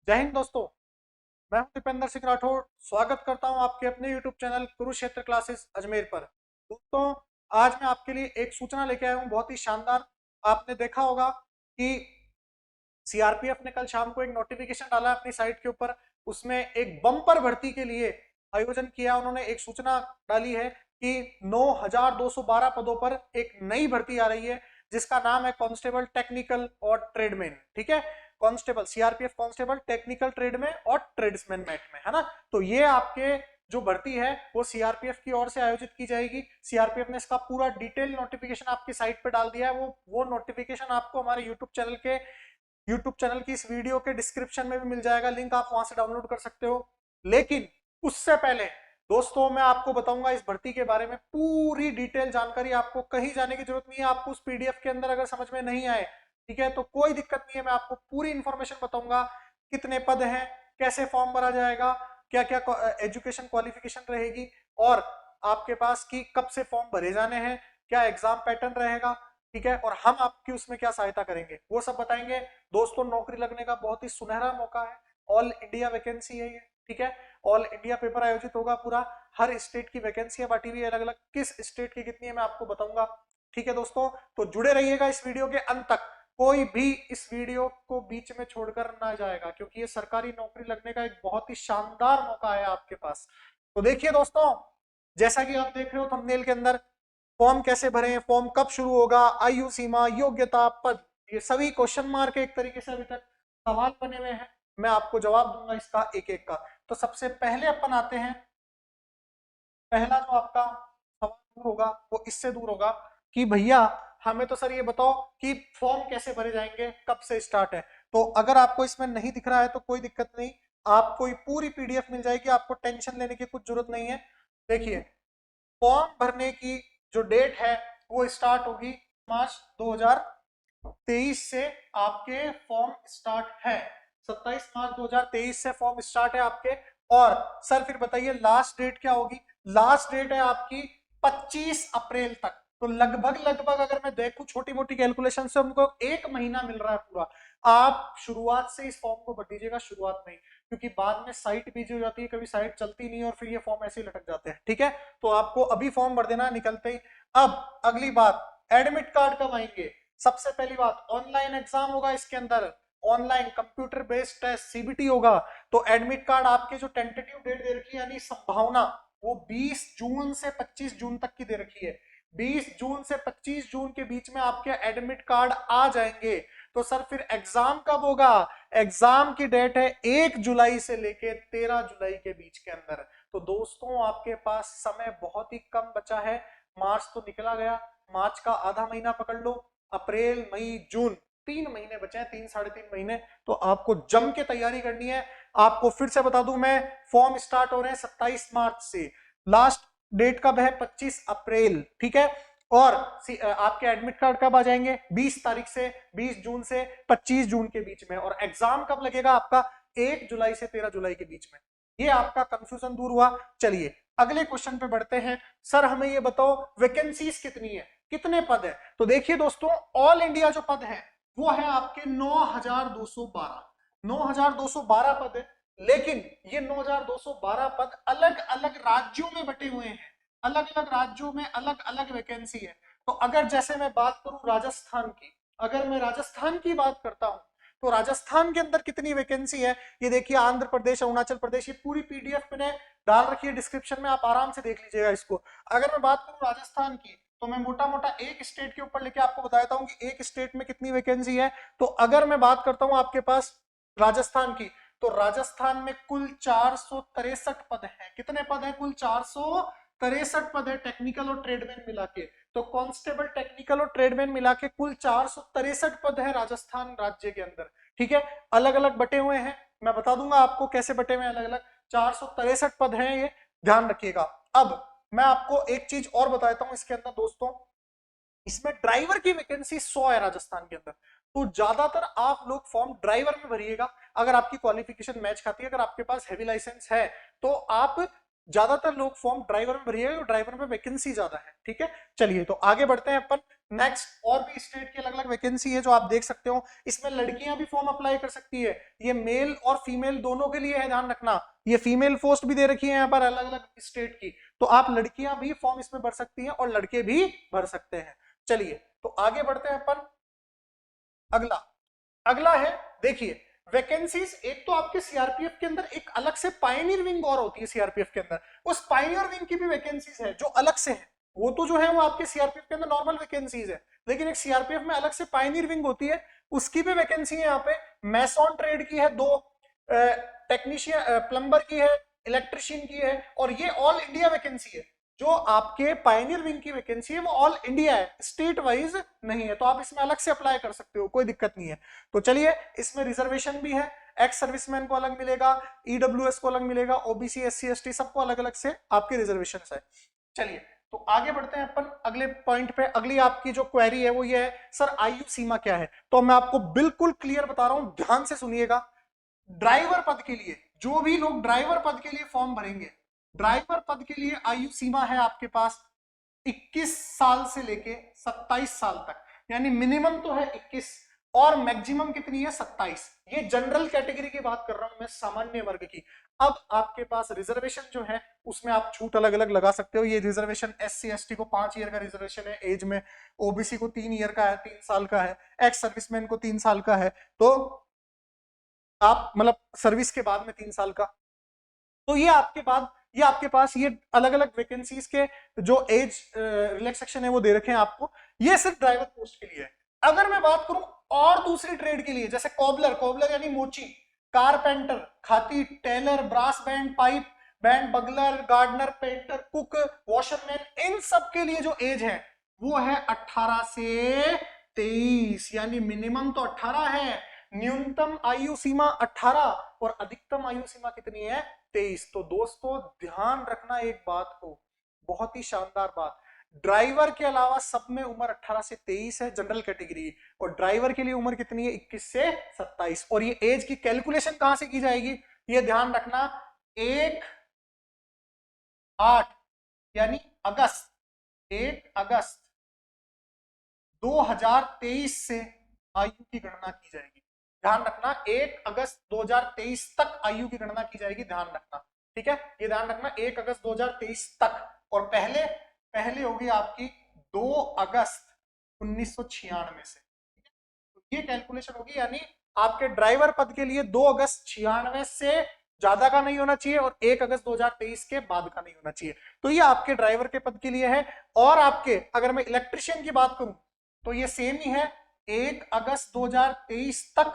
जय हिंद दोस्तों। मैं हूं दीपेंद्र सिंह राठौर। स्वागत करता हूं आपके अपने YouTube channel Kurukshetra classes Ajmer पर। दोस्तों, आज मैं आपके लिए एक सूचना लेके आया हूं, बहुत ही शानदार। आपने देखा होगा कि सीआरपीएफ ने कल शाम को एक नोटिफिकेशन डाला अपनी साइट के ऊपर। उसमें एक बम्पर भर्ती के लिए आयोजन किया। उन्होंने एक सूचना डाली है कि 9,212 पदों पर एक नई भर्ती आ रही है, जिसका नाम है कांस्टेबल टेक्निकल और ट्रेडमैन। ठीक है, constable CRPF constable technical trade में और ट्रेड्समैन मैट में, है ना। तो ये आपके जो भर्ती है वो सीआरपीएफ की ओर से आयोजित की जाएगी। सीआरपीएफ ने इसका पूरा डिटेल नोटिफिकेशन आपकी साइट पे डाल दिया है। वो नोटिफिकेशन आपको हमारे यूट्यूब चैनल की इस वीडियो के डिस्क्रिप्शन में भी मिल जाएगा, लिंक आप वहां से डाउनलोड कर सकते हो। लेकिन उससे पहले दोस्तों, मैं आपको बताऊंगा इस भर्ती के बारे में पूरी डिटेल जानकारी। आपको कहीं जाने की जरूरत नहीं है। आपको उस पीडीएफ के अंदर अगर समझ में नहीं आए, ठीक है, तो कोई दिक्कत नहीं है। मैं आपको पूरी इंफॉर्मेशन बताऊंगा। कितने पद हैं, कैसे फॉर्म भरा जाएगा, क्या क्या एजुकेशन क्वालिफिकेशन रहेगी, और आपके पास कि कब से फॉर्म भरे जाने हैं, क्या एग्जाम पैटर्न रहेगा, ठीक है, और हम आपकी उसमें क्या सहायता करेंगे, वो सब बताएंगे। दोस्तों, नौकरी लगने का बहुत ही सुनहरा मौका है। ऑल इंडिया वैकेंसी है ये, ठीक है। ऑल इंडिया पेपर आयोजित होगा पूरा। हर स्टेट की वैकेंसियां बांटी हुई है अलग अलग। किस स्टेट की कितनी है मैं आपको बताऊंगा। ठीक है दोस्तों, तो जुड़े रहिएगा इस वीडियो के अंत तक। कोई भी इस वीडियो को बीच में छोड़कर ना जाएगा, क्योंकि ये सरकारी नौकरी लगने का एक बहुत ही शानदार मौका है आपके पास। तो देखिए दोस्तों, जैसा कि आप देख रहे हो थंबनेल के अंदर, फॉर्म कैसे भरें, फॉर्म कब शुरू होगा, आयु सीमा, योग्यता, पद, ये सभी क्वेश्चन मार्क एक तरीके से अभी तक सवाल बने हुए हैं। मैं आपको जवाब दूंगा इसका एक एक का। तो सबसे पहले अपन आते हैं, पहला जो आपका सवाल दूर होगा वो इससे दूर होगा कि भैया हमें तो सर ये बताओ कि फॉर्म कैसे भरे जाएंगे, कब से स्टार्ट है। तो अगर आपको इसमें नहीं दिख रहा है तो कोई दिक्कत नहीं, आपको ये पूरी पीडीएफ मिल जाएगी। आपको टेंशन लेने की कुछ जरूरत नहीं है। देखिए, फॉर्म भरने की जो डेट है वो स्टार्ट होगी मार्च 2023 से। आपके फॉर्म स्टार्ट है 27 मार्च 2023 से फॉर्म स्टार्ट है आपके। और सर फिर बताइए लास्ट डेट क्या होगी। लास्ट डेट है आपकी 25 अप्रैल तक। तो लगभग लगभग अगर मैं देखूं छोटी मोटी कैलकुलेशन से, हमको एक महीना मिल रहा है पूरा। आप शुरुआत से इस फॉर्म को भर दीजिएगा, शुरुआत में, क्योंकि बाद में साइट बिजी हो जाती है, कभी साइट चलती नहीं है और फिर ये फॉर्म ऐसे ही लटक जाते हैं। ठीक है, तो आपको अभी फॉर्म भर देना निकलते ही। अब अगली बात, एडमिट कार्ड कब आएंगे। सबसे पहली बात, ऑनलाइन एग्जाम होगा इसके अंदर, online computer based test CBT होगा। तो एडमिट कार्ड आपके जो टेंटेटिव डेट दे रखी है, यानी संभावना, वो 20 जून से 25 जून तक की दे रखी है। 20 जून से 25 जून के बीच में आपके एडमिट कार्ड आ जाएंगे। तो सर फिर एग्जाम कब होगा। एग्जाम की डेट है 1 जुलाई से लेके 13 जुलाई के बीच के अंदर। तो दोस्तों, आपके पास समय बहुत ही कम बचा है। मार्च तो निकला गया, मार्च का आधा महीना पकड़ लो, अप्रैल मई जून, 3 महीने बचे हैं, 3 साढ़े 3 महीने। तो आपको जम के तैयारी करनी है। आपको फिर से बता दूं मैं, फॉर्म स्टार्ट हो रहे हैं 27 मार्च से, लास्ट डेट कब है 25 अप्रैल, ठीक है। और आपके एडमिट कार्ड कब आ जाएंगे, 20 तारीख से, 20 जून से 25 जून के बीच में। और एग्जाम कब लगेगा आपका, 1 जुलाई से 13 जुलाई के बीच में। ये आपका कंफ्यूजन दूर हुआ। चलिए अगले क्वेश्चन पे बढ़ते हैं। सर हमें ये बताओ वैकेंसीज कितनी है, कितने पद है। तो देखिए दोस्तों, ऑल इंडिया जो पद है वो है आपके 9,212, 9,212 पद है। लेकिन ये 9,212 पद अलग अलग राज्यों में बटे हुए हैं। अलग अलग राज्यों में अलग अलग वैकेंसी है। तो अगर जैसे मैं बात करूं राजस्थान की, अगर मैं राजस्थान की बात करता हूं, तो राजस्थान के अंदर कितनी वैकेंसी है ये देखिए। आंध्र प्रदेश, अरुणाचल प्रदेश, ये पूरी पीडीएफ मैंने डाल रखी है डिस्क्रिप्शन में, आप आराम से देख लीजिएगा इसको। अगर मैं बात करूं राजस्थान की, तो मैं मोटा मोटा एक स्टेट के ऊपर लेके आपको बताता हूं कि एक स्टेट में कितनी वैकेंसी है। तो अगर मैं बात करता हूं आपके पास राजस्थान की, तो राजस्थान में कुल 463 पद हैं। कितने पद हैं, कुल 463 पद है, टेक्निकल और ट्रेडमैन मिला के। तो कांस्टेबल, टेक्निकल और ट्रेडमैन मिला के कुल 463 पद है राजस्थान राज्य के अंदर। ठीक है, अलग अलग बटे हुए हैं, मैं बता दूंगा आपको कैसे बटे हुए हैं अलग अलग। 463 पद हैं ये, ध्यान रखिएगा। अब मैं आपको एक चीज और बताता हूं इसके अंदर दोस्तों, इसमें ड्राइवर की वैकेंसी 100 है राजस्थान के अंदर। तो ज्यादातर आप लोग फॉर्म ड्राइवर में भरिएगा। अगर आपकी क्वालिफिकेशन मैच खाती है, अगर आपके पास हैवी लाइसेंस है, तो आप ज्यादातर लोग फॉर्म ड्राइवर में भरिएगा, ड्राइवर में वैकेंसी ज्यादा है। ठीक है, चलिए तो आगे बढ़ते हैं अपन। नेक्स्ट और भी स्टेट की अलग अलग वैकेंसी है जो आप देख सकते हो। इसमें लड़कियां भी फॉर्म अप्लाई कर सकती है, ये मेल और फीमेल दोनों के लिए है, ध्यान रखना। ये फीमेल पोस्ट भी दे रखी है यहाँ पर अलग अलग स्टेट की, तो आप लड़कियां भी फॉर्म इसमें भर सकती हैं और लड़के भी भर सकते हैं। चलिए तो आगे बढ़ते हैं अपन। अगला अगला है, देखिए वैकेंसीज। एक तो आपके सीआरपीएफ के अंदर एक अलग से पायनियर विंग और होती है सीआरपीएफ के अंदर, उस पायनियर विंग की भी वैकेंसीज है जो अलग से है। वो तो जो है वो आपके सीआरपीएफ के अंदर नॉर्मल वैकेंसीज है, लेकिन एक सीआरपीएफ में अलग से पायनियर विंग होती है, उसकी भी वैकेंसी है यहाँ पे। मैसॉन ट्रेड की है दो, टेक्नीशियन प्लम्बर की है, इलेक्ट्रिशियन की है, और ये ऑल इंडिया वैकेंसी है। जो आपके पायनियर विंग की वैकेंसी है वो ऑल इंडिया है, स्टेट वाइज नहीं है, तो आप इसमें अलग से अप्लाई कर सकते हो, कोई दिक्कत नहीं है। तो चलिए, इसमें रिजर्वेशन भी है, एक्स सर्विसमैन को अलग मिलेगा, ईडब्ल्यूएस को अलग मिलेगा, ओबीसी एससी एसटी सबको अलग अलग से आपके रिजर्वेशन है। चलिए तो आगे बढ़ते हैं अपन अगले पॉइंट पे। अगली आपकी जो क्वेरी है वो ये है, सर आयु सीमा क्या है? तो मैं आपको बिल्कुल क्लियर बता रहा हूं, ध्यान से सुनिएगा। ड्राइवर पद के लिए, जो भी लोग ड्राइवर पद के लिए फॉर्म भरेंगे, ड्राइवर पद के लिए आयु सीमा है आपके पास 21 साल से लेके 27 साल तक, यानी मिनिमम तो है 21 और मैक्सिमम कितनी है 27। ये जनरल कैटेगरी की बात कर रहा हूं मैं, सामान्य वर्ग की। अब आपके पास रिजर्वेशन जो है उसमें आप छूट अलग अलग लगा सकते हो। ये रिजर्वेशन एससी एसटी को 5 ईयर का रिजर्वेशन है एज में, ओबीसी को 3 ईयर का है, 3 साल का है, एक्स सर्विसमैन को 3 साल का है, तो आप मतलब सर्विस के बाद में 3 साल का। तो ये आपके पास ये अलग अलग वैकेंसीज के जो एज रिलैक्सेशन है वो दे रखे हैं आपको। ये सिर्फ ड्राइवर पोस्ट के लिए है। अगर मैं बात करूं और दूसरी ट्रेड के लिए, जैसे कोबलर यानी मोची, कारपेंटर, खाती, tailor, brass band, pipe band, bugler, gardener, painter, cook, washerman, इन सब के लिए जो एज है वो है 18 से 23, यानी मिनिमम तो 18 है, न्यूनतम आयु सीमा 18 और अधिकतम आयु सीमा कितनी है 23। तो दोस्तों ध्यान रखना एक बात को, बहुत ही शानदार बात, ड्राइवर के अलावा सब में उम्र 18 से 23 है जनरल कैटेगरी, और ड्राइवर के लिए उम्र कितनी है 21 से 27। और ये एज की कैलकुलेशन कहां से की जाएगी, ये ध्यान रखना, 1/8 यानी अगस्त, 1 अगस्त 2023 से आयु की गणना की जाएगी। ध्यान रखना, 1 अगस्त 2023 तक आयु की गणना की जाएगी, ध्यान रखना, ठीक है, ये ध्यान रखना, 1 अगस्त 2023 तक। और पहले होगी आपकी 2 अगस्त 1996 से। तो ये कैलकुलेशन होगी, यानी आपके ड्राइवर पद के लिए 2 अगस्त 96 से ज्यादा का नहीं होना चाहिए और 1 अगस्त 2023 के बाद का नहीं होना चाहिए। तो ये आपके ड्राइवर के पद के लिए है। और आपके अगर मैं इलेक्ट्रिशियन की बात करूं तो ये सेम ही है, 1 अगस्त 2023 तक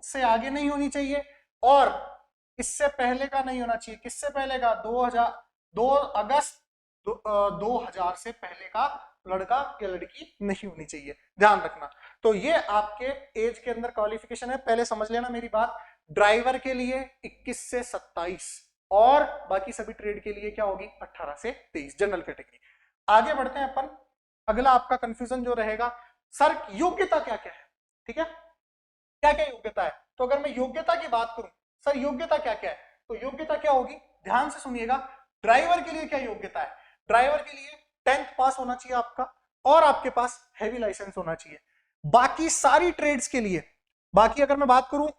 से आगे नहीं होनी चाहिए और इससे पहले का नहीं होना चाहिए। किससे पहले का, 2 अगस्त 2000 से पहले का लड़का या लड़की नहीं होनी चाहिए, ध्यान रखना। तो ये आपके एज के अंदर क्वालिफिकेशन है, पहले समझ लेना मेरी बात। ड्राइवर के लिए 21 से 27 और बाकी सभी ट्रेड के लिए क्या होगी 18 से 23 जनरल कैटेगरी। आगे बढ़ते हैं अपन। अगला आपका कंफ्यूजन जो रहेगा, सर योग्यता क्या क्या है, ठीक है, क्या क्या योग्यता है? तो अगर मैं योग्यता की बात करूं, सर योग्यता क्या क्या है, तो योग्यता क्या होगी, ध्यान से सुनिएगा। ड्राइवर के लिए क्या योग्यता है, ड्राइवर के लिए 10th पास होना चाहिए आपका और आपके पास हैवी लाइसेंस होना चाहिए। बाकी सारी ट्रेड्स के लिए, बाकी अगर मैं बात करूं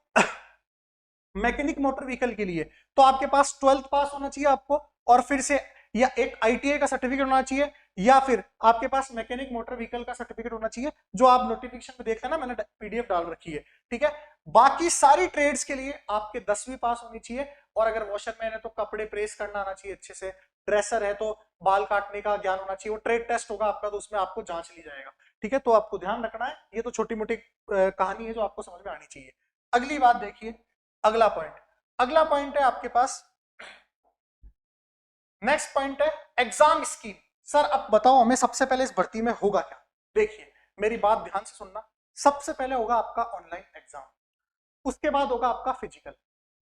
मैकेनिक मोटर व्हीकल के लिए, तो आपके पास 12th पास होना चाहिए आपको, और फिर से या एक आईटीआई का सर्टिफिकेट होना चाहिए, या फिर आपके पास मैकेनिक मोटर व्हीकल का सर्टिफिकेट होना चाहिए, जो आप नोटिफिकेशन में देख लेना, मैंने पीडीएफ डाल रखी है, ठीक है। बाकी सारी ट्रेड्स के लिए आपके 10वीं पास होनी चाहिए, और अगर वॉशरमैन है तो कपड़े प्रेस करना आना चाहिए अच्छे से, ड्रेसर है तो बाल काटने का ज्ञान होना चाहिए। वो ट्रेड टेस्ट होगा आपका, तो उसमें आपको जांच ली जाएगा, ठीक है। तो आपको ध्यान रखना है, ये तो छोटी मोटी कहानी है जो आपको समझ में आनी चाहिए। अगली बात देखिए, अगला पॉइंट है आपके पास, नेक्स्ट पॉइंट है एग्जाम स्कीम। सर अब बताओ हमें सबसे पहले इस भर्ती में होगा क्या? देखिए मेरी बात ध्यान से सुनना, सबसे पहले होगा आपका ऑनलाइन एग्जाम, उसके बाद होगा आपका फिजिकल,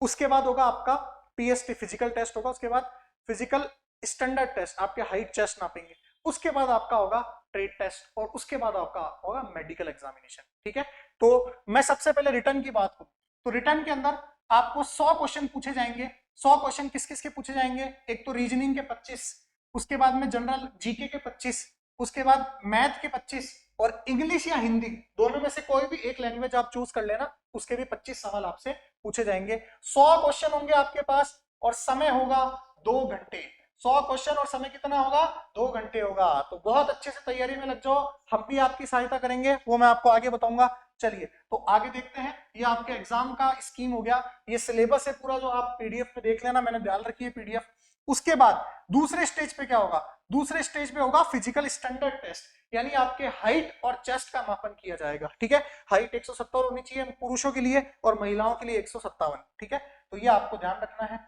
उसके बाद होगा आपका पीएसटी फिजिकल टेस्ट होगा, उसके बाद फिजिकल स्टैंडर्ड टेस्ट, आपके हाइट चेस्ट नापेंगे, उसके बाद आपका होगा ट्रेड टेस्ट, और उसके बाद आपका होगा मेडिकल एग्जामिनेशन, ठीक है। तो मैं सबसे पहले रिटर्न की बात करूं तो रिटर्न के अंदर आपको 100 क्वेश्चन पूछे जाएंगे, 100 क्वेश्चन किस किस के पूछे जाएंगे? एक तो रीजनिंग के 25, उसके बाद में जनरल जीके के 25, उसके बाद मैथ के 25, और इंग्लिश या हिंदी दोनों में से कोई भी एक लैंग्वेज आप चूज कर लेना, उसके भी 25 सवाल आपसे पूछे जाएंगे। 100 क्वेश्चन होंगे आपके पास और समय होगा 2 घंटे। 100 क्वेश्चन और समय कितना होगा? 2 घंटे होगा। तो बहुत अच्छे से तैयारी में लग जाओ, हम भी आपकी सहायता करेंगे, वो मैं आपको आगे बताऊंगा। चलिए तो आगे देखते हैं। ये आपके एग्जाम का स्कीम हो गया, ये सिलेबस है पूरा जो आप पीडीएफ पे देख लेना, मैंने डाल रखी है पीडीएफ। उसके बाद दूसरे स्टेज पे क्या होगा? दूसरे स्टेज पे होगा फिजिकल स्टैंडर्ड टेस्ट, यानी आपके हाइट और चेस्ट का मापन किया जाएगा। ठीक है, हाइट 170 होनी चाहिए पुरुषों के लिए और महिलाओं के लिए 157। ठीक है, तो ये आपको ध्यान रखना है।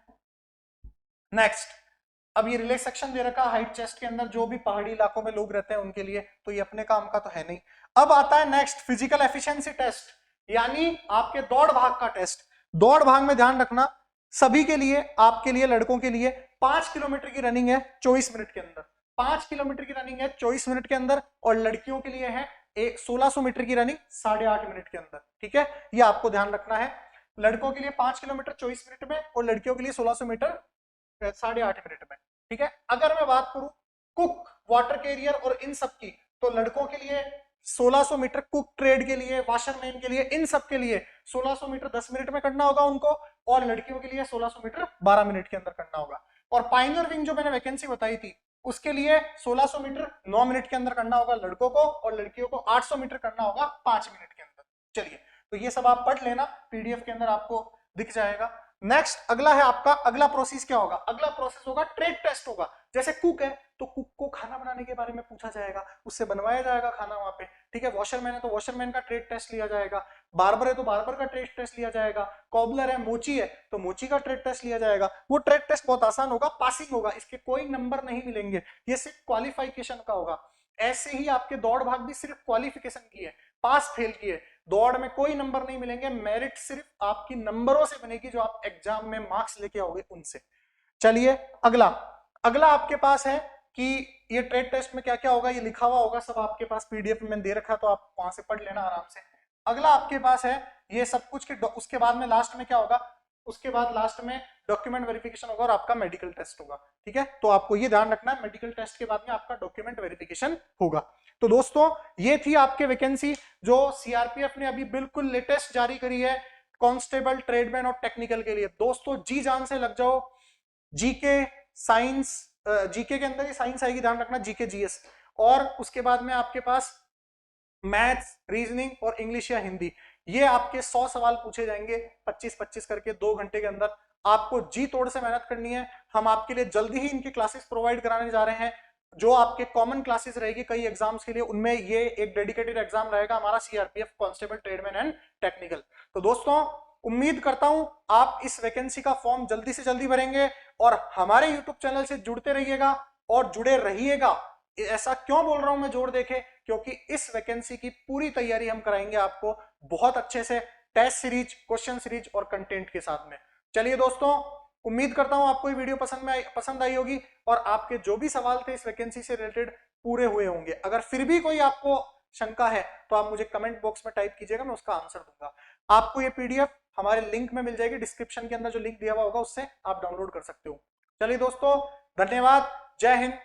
नेक्स्ट, अब ये रिले सेक्शन दे रखा हाइट चेस्ट के अंदर, जो भी पहाड़ी इलाकों में लोग रहते हैं उनके लिए, तो ये अपने काम का तो है नहीं। अब आता है नेक्स्ट फिजिकल एफिशिएंसी टेस्ट, यानी आपके दौड़ भाग का टेस्ट। दौड़ भाग में ध्यान रखना सभी के लिए, आपके लिए, लड़कों के लिए 5 किलोमीटर की रनिंग है 24 मिनट के अंदर। 5 किलोमीटर की रनिंग है 24 मिनट के अंदर, और लड़कियों के लिए है 1600 मीटर की रनिंग 8.5 मिनट के अंदर। ठीक है, ये आपको ध्यान रखना है। लड़कों के लिए 5 किलोमीटर 24 मिनट में और लड़कियों के लिए 1600 मीटर 8.5 मिनट में। ठीक है, अगर मैं बात करूं कुक, वाटर कैरियर और इन सब की, तो लड़कों के लिए 1600 मीटर, कुक ट्रेड के लिए, वाशरमैन के लिए, इन सब के लिए 1600 मीटर 10 मिनट में करना होगा उनको, और लड़कियों के लिए 1600 मीटर 12 मिनट के अंदर करना होगा। और पाइनियर विंग जो मैंने वैकेंसी बताई थी, उसके लिए 1600 मीटर 9 मिनट के अंदर करना होगा लड़कों को, और लड़कियों को 800 मीटर करना होगा 5 मिनट के अंदर। चलिए, तो ये सब आप पढ़ लेना, पीडीएफ के अंदर आपको दिख जाएगा। नेक्स्ट अगला है आपका, अगला प्रोसेस क्या होगा? अगला प्रोसेस होगा ट्रेड टेस्ट होगा। जैसे कुक है तो कुक को खाना बनाने के बारे में पूछा जाएगा, उससे बनवाया जाएगा खाना वहां पे। ठीक है, वॉशरमैन है तो वॉशरमैन का ट्रेड टेस्ट लिया जाएगा, बार्बर है तो बार्बर का ट्रेड टेस्ट लिया जाएगा, कॉबलर है, मोची है तो मोची का ट्रेड टेस्ट लिया जाएगा। वो ट्रेड टेस्ट बहुत आसान होगा, पासिंग होगा, इसके कोई नंबर नहीं मिलेंगे, ये सिर्फ क्वालिफिकेशन का होगा। ऐसे ही आपके दौड़ भाग भी सिर्फ क्वालिफिकेशन की है, पास फेल की है, दौड़ में कोई नंबर नहीं मिलेंगे, मेरिट सिर्फ आपकी नंबरों से बनेगी जो आप एग्जाम में मार्क्स लेके आओगे उनसे। चलिए अगला, अगला आपके पास है कि ये ट्रेड टेस्ट में क्या क्या होगा, ये लिखा हुआ होगा सब आपके पास, पीडीएफ में दे रखा, तो आप वहां से पढ़ लेना आराम से। अगला आपके पास है ये सब कुछ के, उसके बाद में लास्ट में क्या होगा? उसके बाद लास्ट में डॉक्यूमेंट वेरिफिकेशन होगा और आपका मेडिकल टेस्ट होगा। ठीक है, तो आपको ये ध्यान रखना है, मेडिकल टेस्ट के बाद में आपका डॉक्यूमेंट वेरिफिकेशन होगा। तो दोस्तों ये थी आपके वैकेंसी जो सीआरपीएफ ने अभी बिल्कुल लेटेस्ट जारी करी है कांस्टेबल, ट्रेडमैन और टेक्निकल के लिए। दोस्तों जी जान से लग जाओ, जीके, साइंस, जीके के अंदर ही साइंस आएगी, ध्यान रखना, जीके जीएस, और उसके बाद में आपके पास मैथ्स, रीजनिंग और इंग्लिश या हिंदी। ये आपके 100 सवाल पूछे जाएंगे 25-25 करके 2 घंटे के अंदर। आपको जी तोड़ से मेहनत करनी है। हम आपके लिए जल्दी ही इनकी क्लासेस प्रोवाइड कराने जा रहे हैं, जो आपके कॉमन क्लासेस रहेगी कई एग्जाम्स के लिए, उनमें ये एक डेडिकेटेड एग्जाम रहेगा हमारा CRPF constable, tradesman and technical. तो दोस्तों उम्मीद करता हूं आप इस वैकेंसी का फॉर्म जल्दी से जल्दी भरेंगे और हमारे यूट्यूब चैनल से जुड़ते रहिएगा और जुड़े रहिएगा। ऐसा क्यों बोल रहा हूं मैं जोर देके? क्योंकि इस वैकेंसी की पूरी तैयारी हम कराएंगे आपको बहुत अच्छे से, टेस्ट सीरीज, क्वेश्चन सीरीज और कंटेंट के साथ में। चलिए दोस्तों, उम्मीद करता हूं आपको ये वीडियो पसंद आई होगी और आपके जो भी सवाल थे इस वैकेंसी से रिलेटेड पूरे हुए होंगे। अगर फिर भी कोई आपको शंका है तो आप मुझे कमेंट बॉक्स में टाइप कीजिएगा, मैं उसका आंसर दूंगा। आपको ये पीडीएफ हमारे लिंक में मिल जाएगी, डिस्क्रिप्शन के अंदर जो लिंक दिया हुआ होगा उससे आप डाउनलोड कर सकते हो। चलिए दोस्तों, धन्यवाद, जय हिंद,